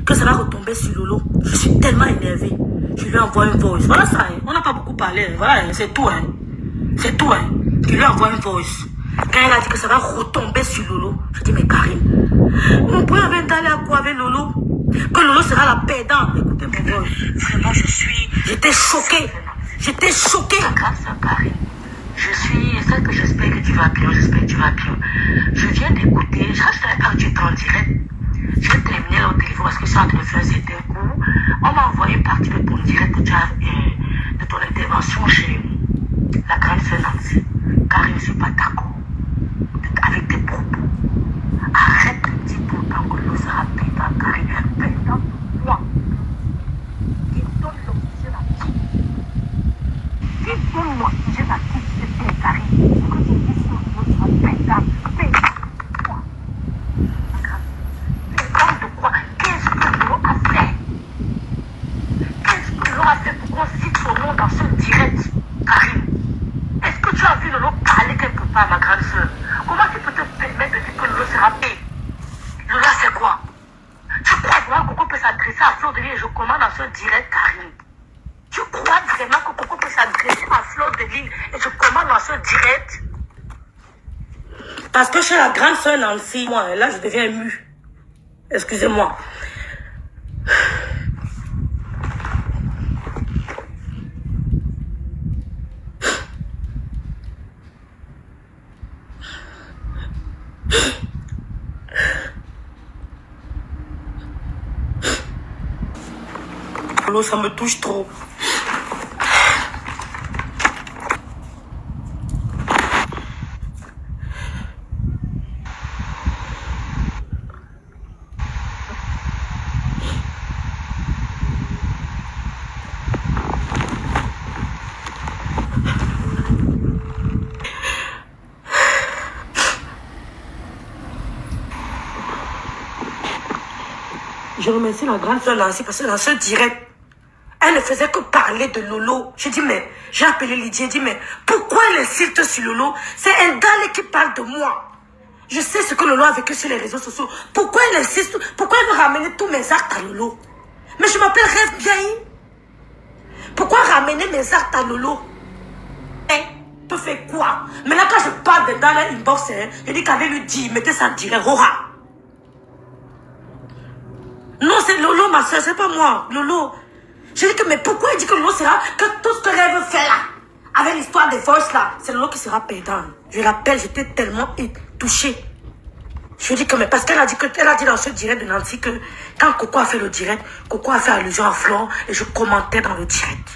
que ça va retomber sur Lolo. Je suis tellement énervée. Je lui envoie une voice. Voilà ça, hein. On n'a pas beaucoup parlé. Voilà, hein. C'est tout. Hein. C'est tout. Hein. Je lui envoie une voice. Quand elle a dit que ça va retomber sur Lolo, je dis, mais Karine, mon point avait d'aller à quoi avec Lolo? Que Lolo sera la perdante. Écoutez mon voice. Vraiment, J'étais choquée. J'étais choquée. Grâce à Karine. C'est que j'espère que tu vas bien, j'espère que tu vas bien. Je viens d'écouter, je savais pas que tu étais en direct. J'ai terminé là au téléphone parce que je suis en train de faire certains cours. On m'a envoyé une partie de ton direct que tu as, de ton intervention chez la grande sœur Nancy. Car je ne suis pas d'accord avec tes propos. Arrête de dire pourtant que l'eau sera pétant, Karine. Pétant pour toi. Qui donne l'oxygène à qui? Qui donne l'oxygène à qui? C'est Karine. Que tu dis que l'eau sera pétant. Pétant pour toi. Pétant de quoi? Qu'est-ce que l'eau a fait? Qu'est-ce que l'eau a fait pour qu'on cite son nom dans ce direct, Karine? Est-ce que tu as vu Lolo parler quelque part, ma grande soeur? Comment tu peux te permettre de dire que Lolo sera payé? Lolo, c'est quoi? Tu crois vraiment que Coco peut s'adresser à Fleur de Lys et je commande dans ce direct, Karine? Tu crois vraiment que Coco peut s'adresser à Fleur de Lys et je commande dans ce direct? Parce que chez la grande soeur Nancy, moi, là, je deviens émue. Excusez-moi. Ça me touche trop. Je remercie la grande soeur Nancy parce que dans ce direct, elle ne faisait que parler de Lolo. J'ai dit, mais, j'ai appelé Lydie, j'ai dit, mais, pourquoi elle insiste sur Lolo? C'est un gars qui parle de moi. Je sais ce que Lolo a vécu sur les réseaux sociaux. Pourquoi elle insiste? Pourquoi elle veut ramener tous mes actes à Lolo? Mais je m'appelle Rêve Bien. Pourquoi ramener mes actes à Lolo? Tu fais quoi? Maintenant, quand je parle dans l'inbox, je dis qu'elle lui dit, mettez ça en direct, Rora. Non, c'est Lolo, ma soeur, c'est pas moi. Lolo. Je dis que, mais pourquoi il dit que Lolo sera, que tout ce que Rêve fait là, avec l'histoire des voices là, c'est Lolo qui sera perdant. Je l'appelle, j'étais tellement touchée. Je dis que, mais parce qu'elle a dit dans ce direct de Nancy que quand Coco a fait le direct, Coco a fait allusion à Flore et je commentais dans le direct.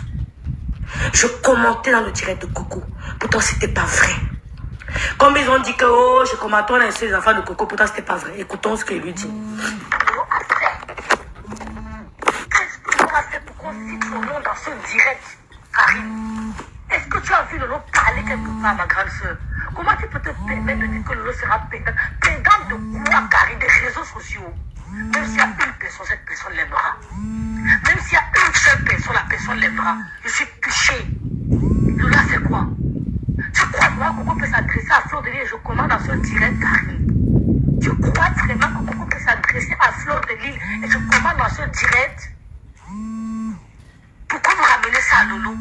Je commentais dans le direct de Coco. Pourtant, c'était pas vrai. Comme ils ont dit que, oh, je commentais dans les enfants de Coco, pourtant, c'était pas vrai. Écoutons ce qu'il lui dit. Dans ce direct, Karine, est-ce que tu as vu Lolo parler quelque part, ma grande soeur? Comment tu peux te permettre de dire que Lolo sera pédante? Pédante de quoi, Karine? Des réseaux sociaux. Même s'il y a une personne, cette personne l'aimera. Même s'il y a une seule personne, la personne l'aimera. Je suis touchée. Lola, c'est quoi? Tu crois vraiment que Coco peut s'adresser à Fleur de Lys et je commande dans ce direct, Karine? Tu crois vraiment que Coco peut s'adresser à Fleur de Lys et je commande dans ce direct? Pourquoi vous ramenez ça à Lolo?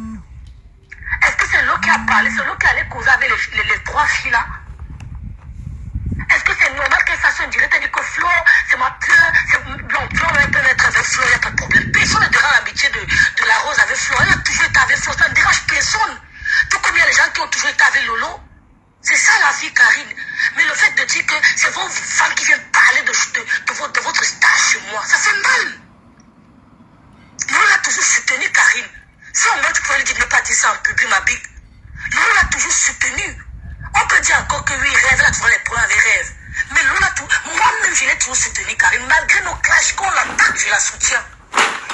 Est-ce que c'est Lolo qui a parlé? C'est Lolo qui allait causer avec les trois filles là? Est-ce que c'est normal qu'elle fasse un direct et dit que Flo, c'est ma peur? Non, Flo peut être avec Flo, il n'y a pas de problème. Personne ne dérange l'amitié de la Rose avec Flo. Elle a toujours été avec Flo, ça ne dérange personne. Tout comme il y a les gens qui ont toujours été avec Lolo. C'est ça la vie, Karine. Mais le fait de dire que c'est vos femmes qui viennent parler de votre stage chez moi, ça fait mal. Lolo l'a toujours soutenu, Karine. Si au moins tu pouvais lui dire de ne pas dire ça en public, ma big. Lolo l'a toujours soutenu. On peut dire encore que oui, Rêve, là, tu vois les problèmes avec Rêve. Mais Lolo l'a toujours. Moi-même, je l'ai toujours soutenu, Karine. Malgré nos clashs, qu'on l'attaque, je la soutiens.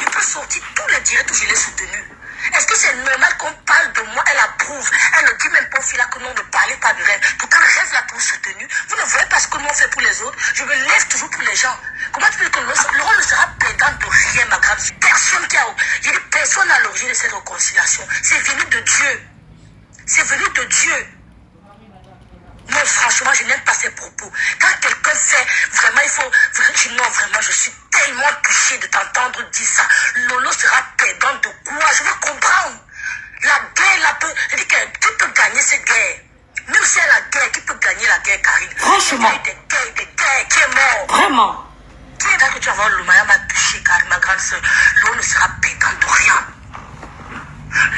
Il peut sortir tous les directs où je l'ai soutenu. Est-ce que c'est normal qu'on parle de moi? Elle approuve. Elle ne dit même pas au fil là que non, ne parlez pas de Rêve. Pourtant, Rêve l'a toujours soutenu. Vous ne voyez pas ce que nous on fait pour les autres. Je me lève toujours pour les gens. Comment tu peux dire que Laurent ne sera perdant de rien, ma grande? Personne qui a. Il y a personne à l'origine de cette réconciliation. C'est venu de Dieu. C'est venu de Dieu. Non, franchement, je n'aime pas ces propos. Quand quelqu'un fait, vraiment, il faut. Non, vraiment, je suis tellement touchée. chier de t'entendre dire ça. Lolo sera perdant de quoi? Je veux comprendre. La guerre, là, qui peut gagner cette guerre? Même si elle a la guerre, qui peut gagner la guerre, Karine? Franchement. Il y a des guerres, qui est mort. Vraiment. Qui est là que tu vas voir Lumaya m'a touché, Karine, ma grande soeur? L'eau ne sera pétant de rien.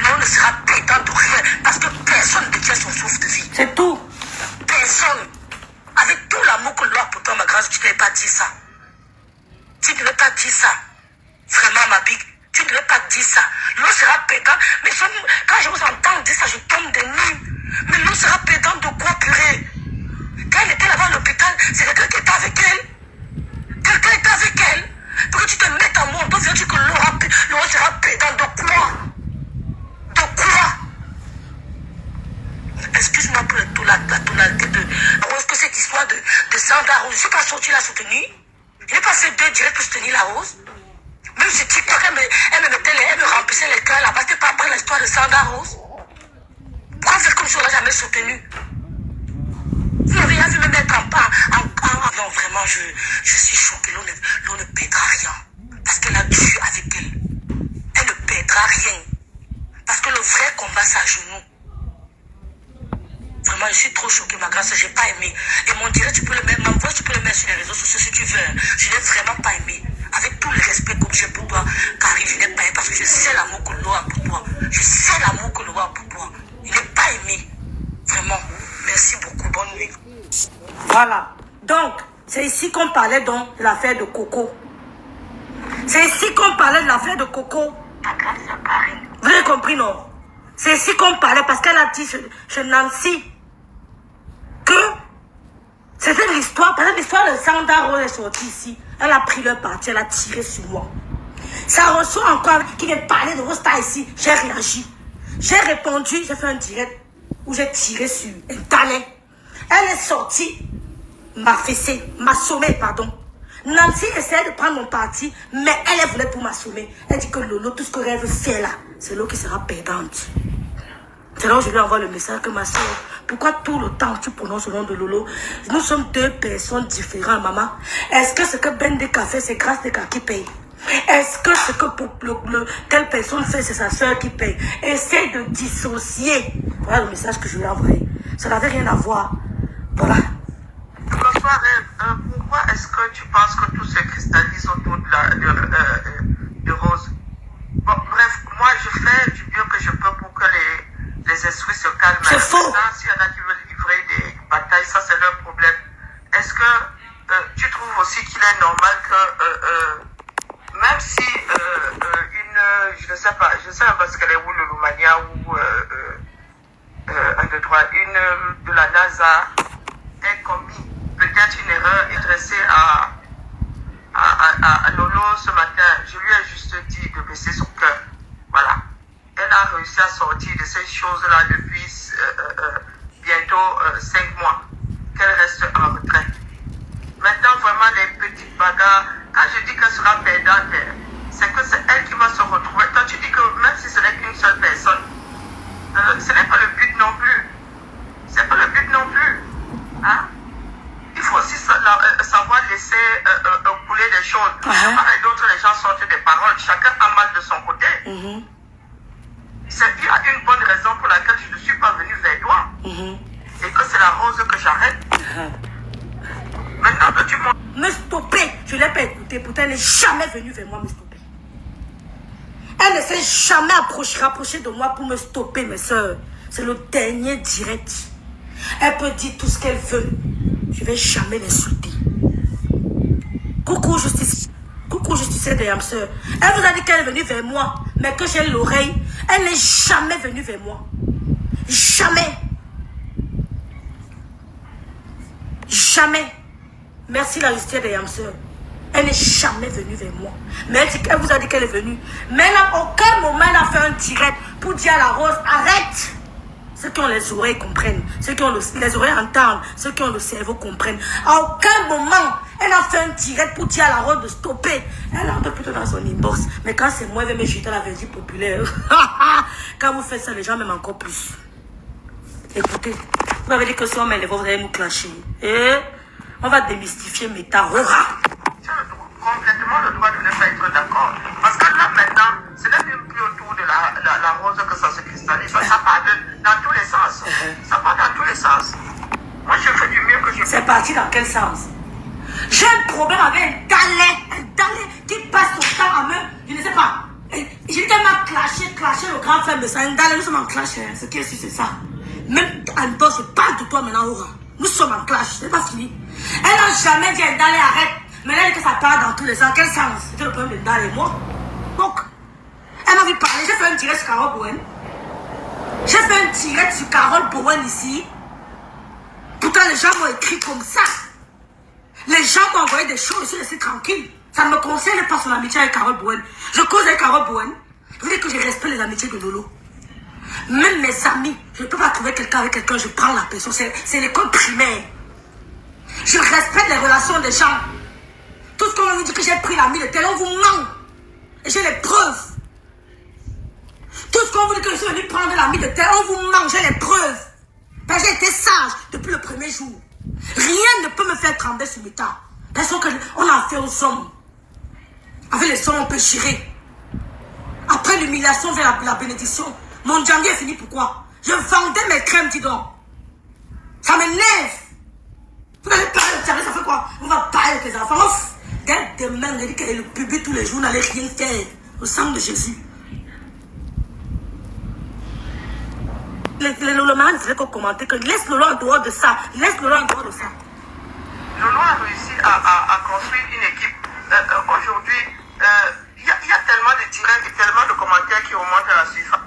L'eau ne sera pétant de rien. Parce que personne ne détient son souffle de vie. C'est tout. Personne. Avec tout l'amour que l'on a pour toi, ma grande soeur, tu ne devais pas dire ça. Tu ne devais pas dire ça. Vraiment, ma big. Tu ne devais pas dire ça. L'eau sera pétant. Mais quand je vous entends dire ça, je tombe des nues. Mais l'eau sera pétant de quoi, purée? Quand elle était là-bas à l'hôpital, c'est quelqu'un qui était avec elle. Quelqu'un était avec elle. Pour que tu te mettes en moi, on peut dire que l'eau sera pétant de quoi? De quoi? Excuse-moi pour la tonalité de Rose, que cette histoire de Sandra Rose, je ne suis pas sortie la soutenir. Je n'ai pas fait 2 directs pour soutenir la Rose. Même si TikTok, elle me remplissait les cœurs là-bas, c'était pas après l'histoire de Sandra Rose. Pourquoi faire comme si on l'a jamais soutenu? Vous n'avez rien vu me mettre en pas. Non, vraiment, je suis choquée. L'on ne perdra rien. Parce qu'elle a Dieu avec elle. Elle ne perdra rien. Parce que le vrai combat, c'est à genoux. Vraiment, je suis trop choquée, ma grâce. J'ai pas aimé. Et mon direct, tu peux le mettre, ma voix, tu peux le mettre sur les réseaux sociaux si tu veux. Je n'ai vraiment pas aimé. Avec tout le respect que j'ai pour toi, Karine, je n'ai pas aimé parce que je sais l'amour que l'on a pour toi. Je sais l'amour que l'on a pour toi. Je n'ai pas aimé. Vraiment. Merci beaucoup. Bonne nuit. Voilà. Donc, c'est ici qu'on parlait donc de l'affaire de Coco. C'est ici qu'on parlait de l'affaire de Coco. Vous avez compris, non? C'est ici qu'on parlait parce qu'elle a dit chez Nancy que c'était l'histoire. Parce que l'histoire de Sandra Rose est sortie ici. Elle a pris leur parti, elle a tiré sur moi. Ça reçoit encore qui vient parler de Rosta ici. J'ai réagi. J'ai répondu, j'ai fait un direct où j'ai tiré sur un talent. Elle est sortie, m'a fessé, m'a sommé, pardon. Nancy essayait de prendre mon parti, mais elle voulait pour m'assommer. Elle dit que Lolo, tout ce que elle veut faire là, c'est Lolo qui sera perdante. C'est là où je lui envoie le message que ma soeur, pourquoi tout le temps tu prononces le nom de Lolo? Nous sommes 2 personnes différentes, maman. Est-ce que ce que Ben Deka fait, c'est grâce Deka qui paye? Est-ce que ce que telle personne fait, c'est sa soeur qui paye? Essaye de dissocier. Voilà le message que je lui ai envoyé. Ça n'avait rien à voir. Voilà. Bonsoir, pourquoi est-ce que tu penses que tout se cristallise autour de Rose? Bon, bref, moi je fais du mieux que je peux pour que les esprits se calment. C'est faux. S'il y en a qui veulent livrer des batailles, ça c'est leur problème. Est-ce que tu trouves aussi qu'il est normal que même si je ne sais pas parce qu'elle est où le Roumania ou un, deux, trois, une de la NASA ait commis peut-être une erreur et dressée à Lolo ce matin, je lui ai juste dit de baisser son cœur. Voilà. Elle a réussi à sortir de ces choses-là depuis bientôt 5 mois, qu'elle reste en retraite. Maintenant, vraiment, les petites bagarres, quand je dis qu'elle sera perdante, c'est que c'est elle qui va se retrouver. Toi, tu dis que même si ce n'est qu'une seule personne, ce n'est pas le but non plus. C'est pas le but non plus. Hein? Il faut aussi savoir laisser couler des choses. Par et d'autres, les gens sortent des paroles. Chacun a mal de son côté. Il y a une bonne raison pour laquelle je ne suis pas venu vers toi. Et que c'est la Rose que j'arrête. Maintenant que tu m'as... Me stopper. Je ne l'ai pas écouté. Pourtant, elle n'est jamais venue vers moi me stopper. Elle ne s'est jamais rapprochée de moi pour me stopper, mes soeurs. C'est le dernier direct. Elle peut dire tout ce qu'elle veut. Je ne vais jamais l'insulter. Coucou justice. Coucou justicière de Yamseur. Elle vous a dit qu'elle est venue vers moi. Mais que j'ai l'oreille. Elle n'est jamais venue vers moi. Jamais. Jamais. Merci la justicière de Yamseur. Elle n'est jamais venue vers moi. Mais elle vous a dit qu'elle est venue. Mais elle n'a aucun moment elle a fait un direct pour dire à la Rose, arrête. Ceux qui ont les oreilles comprennent. Ceux qui ont les oreilles entendent. Ceux qui ont le cerveau comprennent. À aucun moment, elle a fait un direct pour dire à la Rose de stopper. Elle entre plutôt dans son inbox. Mais quand c'est moi, elle veut me jeter la version populaire. Quand vous faites ça, les gens m'aiment encore plus. Écoutez, vous m'avez dit que si on met les voix, vous allez nous clasher. Et on va démystifier Méta. Tu as complètement le droit de ne pas être d'accord. Parce que là, maintenant, ce n'est même plus autour de la rose que ça se cristallise. Ça part dans tous les sens. Ça part dans tous les sens. Moi, je fais du mieux que je peux. C'est parti dans quel sens? J'ai un problème avec un dalet qui passe son temps à me, je ne sais pas. J'ai tellement clashé le grand frère de ça. Un dalet, nous sommes en clash. Ce qui est sûr, c'est ça. Même en dehors, je parle de toi maintenant, Aura. Nous sommes en clash, c'est pas fini. Elle n'a jamais dit un dalet, arrête. Mais elle dit que ça part dans tous les sens. Quel sens? C'était le problème de dalet et moi. Donc, elle m'a vu parler. J'ai fait un direct sur Carole Bowen. J'ai fait un direct sur Carole Bowen ici. Pourtant, les gens m'ont écrit comme ça. Les gens m'ont envoyé des choses, je suis restée tranquille. Ça ne me concerne pas son amitié avec Carole Bowen. Je cause avec Carole Bowen. Je veux dire que je respecte les amitiés de Lolo. Même mes amis, je ne peux pas trouver quelqu'un avec quelqu'un, je prends la personne. C'est l'école primaire. Je respecte les relations des gens. Tout ce qu'on vous dit que j'ai pris l'ami de tel, on vous ment. Et j'ai les preuves. Tout ce qu'on vous dit que je suis venu prendre l'ami de tel, on vous ment, j'ai les preuves. Ben, j'ai été sage depuis le premier jour. Rien ne peut me faire trembler sur mes tas. Parce qu'on a fait aux hommes. Avec les hommes, on peut chirer. Après l'humiliation vers la bénédiction, mon django est fini. Pourquoi? Je vendais mes crèmes, dis donc. Ça m'énerve. Vous n'allez pas parler de django, ça fait quoi? On va parler avec les enfants. Ouf. Dès demain, on a dit qu'elle le publie tous les jours, on n'allait rien faire. Au sang de Jésus. Le Lolo ne faisait que commenter que laisse Lolo en dehors de ça. Laisse Lolo en dehors de ça. Lolo a réussi à construire une équipe. Aujourd'hui, il y a tellement de directs et tellement de commentaires qui remontent à la surface.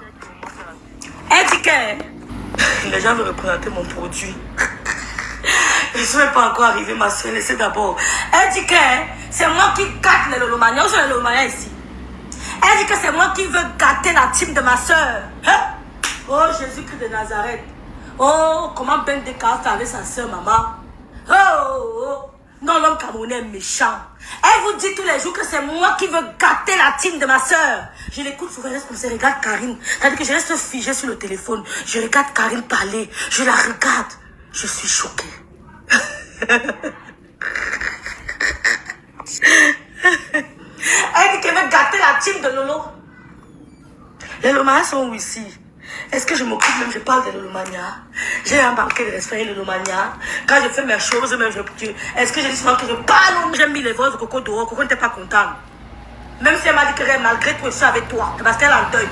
Elle dit que les gens veulent représenter mon produit. Je ne suis même pas encore arrivée, ma soeur. Laissez d'abord. Elle dit que c'est moi qui gâte les Lolomaniens. Où sont les Lolomaniens ici? Elle dit que c'est moi qui veux gâter la team de ma soeur. Hein? Oh, Jésus-Christ de Nazareth. Oh, comment Ben Deka fait avec sa soeur, maman. Oh. Non, l'homme camerounais est méchant. Elle vous dit tous les jours que c'est moi qui veux gâter la team de ma soeur. Je l'écoute souvent, comme ça, regarde Karine. C'est-à-dire que je reste figée sur le téléphone. Je regarde Karine parler. Je la regarde. Je suis choquée. Elle dit qu'elle veut gâter la team de Lolo. Les Lolomaniens sont où ici? Est-ce que je m'occupe même, je parle de Lolomania? J'ai un banquet de respect de Lolomania. Quand je fais mes choses, même est-ce que je dis souvent que je parle? J'ai mis les voix de Coco dehors, Coco n'était pas content. Même si elle m'a dit que malgré tout, je suis avec toi, parce qu'elle est en deuil.